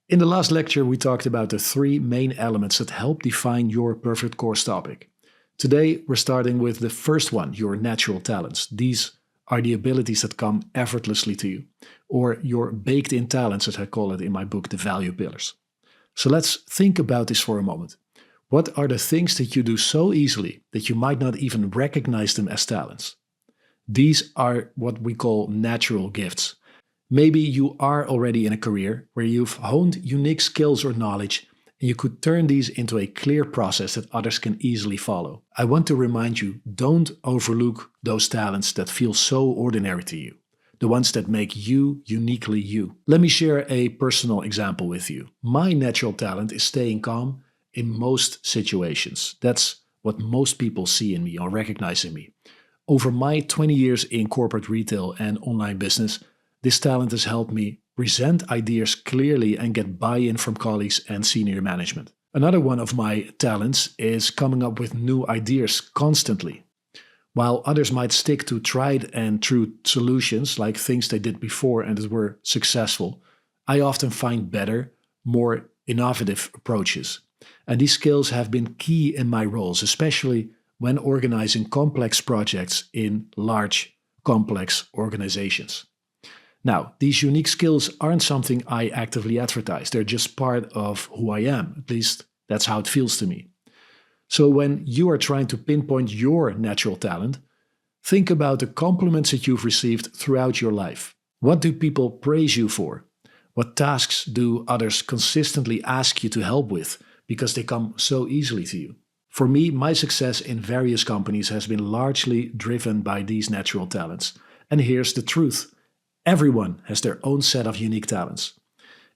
In the last lecture, we talked about the three main elements that help define your perfect course topic. Today, we're starting with the first one, your natural talents. These are the abilities that come effortlessly to you, or your baked-in talents, as I call it in my book, The Value Pillars. So let's think about this for a moment. What are the things that you do so easily that you might not even recognize them as talents? These are what we call natural gifts. Maybe you are already in a career where you've honed unique skills or knowledge, and you could turn these into a clear process that others can easily follow. I want to remind you, don't overlook those talents that feel so ordinary to you, the ones that make you uniquely you. Let me share a personal example with you. My natural talent is staying calm in most situations. That's what most people see in me or recognize in me. Over my 20 years in corporate retail and online business, this talent has helped me present ideas clearly and get buy-in from colleagues and senior management. Another one of my talents is coming up with new ideas constantly. While others might stick to tried and true solutions, like things they did before and that were successful, I often find better, more innovative approaches. And these skills have been key in my roles, especially when organizing complex projects in large, complex organizations. Now, these unique skills aren't something I actively advertise. They're just part of who I am. At least that's how it feels to me. So when you are trying to pinpoint your natural talent, think about the compliments that you've received throughout your life. What do people praise you for? What tasks do others consistently ask you to help with because they come so easily to you? For me, my success in various companies has been largely driven by these natural talents. And here's the truth. Everyone has their own set of unique talents.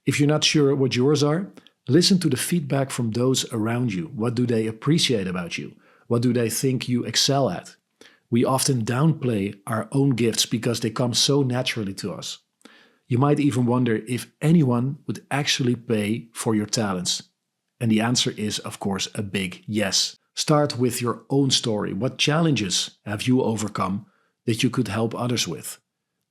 If you're not sure what yours are, listen to the feedback from those around you. What do they appreciate about you? What do they think you excel at? We often downplay our own gifts because they come so naturally to us. You might even wonder if anyone would actually pay for your talents. And the answer is, of course, a big yes. Start with your own story. What challenges have you overcome that you could help others with?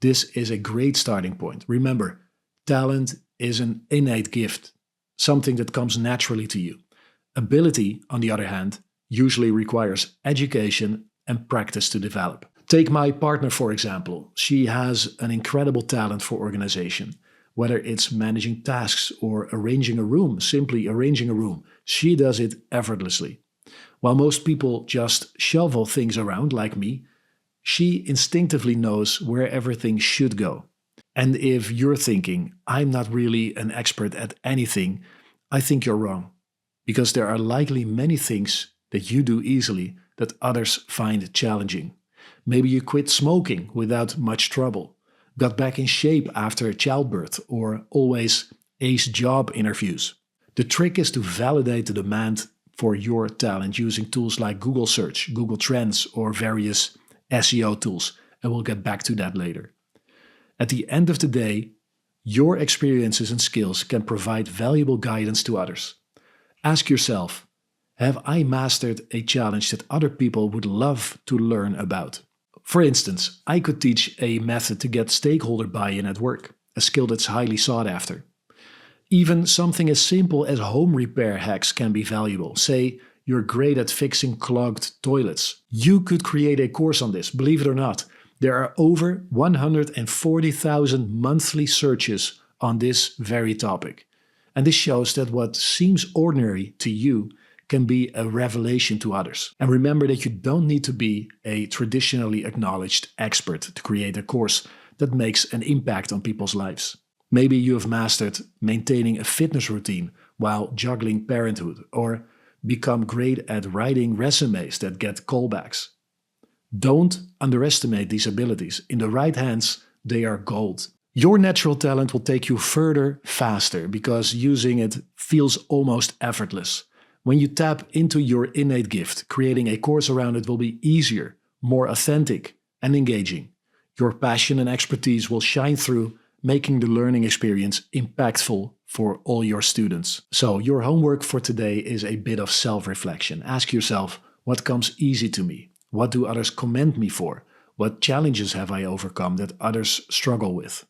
This is a great starting point. Remember, talent is an innate gift, something that comes naturally to you. Ability, on the other hand, usually requires education and practice to develop. Take my partner, for example. She has an incredible talent for organization. Whether it's managing tasks or arranging a room, simply arranging a room, she does it effortlessly. While most people just shovel things around like me, she instinctively knows where everything should go. And if you're thinking, I'm not really an expert at anything, I think you're wrong. Because there are likely many things that you do easily that others find challenging. Maybe you quit smoking without much trouble, got back in shape after childbirth, or always ace job interviews. The trick is to validate the demand for your talent using tools like Google Search, Google Trends, or various SEO tools, and we'll get back to that later. At the end of the day, your experiences and skills can provide valuable guidance to others. Ask yourself, have I mastered a challenge that other people would love to learn about? For instance, I could teach a method to get stakeholder buy-in at work, a skill that's highly sought after. Even something as simple as home repair hacks can be valuable. Say, you're great at fixing clogged toilets. You could create a course on this, believe it or not. There are over 140,000 monthly searches on this very topic. And this shows that what seems ordinary to you can be a revelation to others. And remember that you don't need to be a traditionally acknowledged expert to create a course that makes an impact on people's lives. Maybe you have mastered maintaining a fitness routine while juggling parenthood, or become great at writing resumes that get callbacks. Don't underestimate these abilities. In the right hands, they are gold. Your natural talent will take you further faster because using it feels almost effortless. When you tap into your innate gift, creating a course around it will be easier, more authentic, and engaging. Your passion and expertise will shine through, making the learning experience impactful for all your students. So your homework for today is a bit of self-reflection. Ask yourself, what comes easy to me? What do others commend me for? What challenges have I overcome that others struggle with?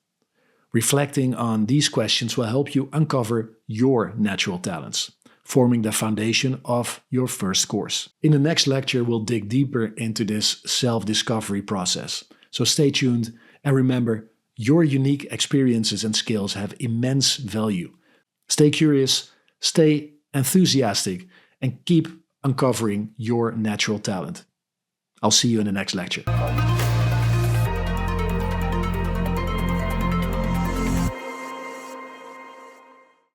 Reflecting on these questions will help you uncover your natural talents, forming the foundation of your first course. In the next lecture, we'll dig deeper into this self-discovery process. So stay tuned and remember, your unique experiences and skills have immense value. Stay curious, stay enthusiastic, and keep uncovering your natural talent. I'll see you in the next lecture.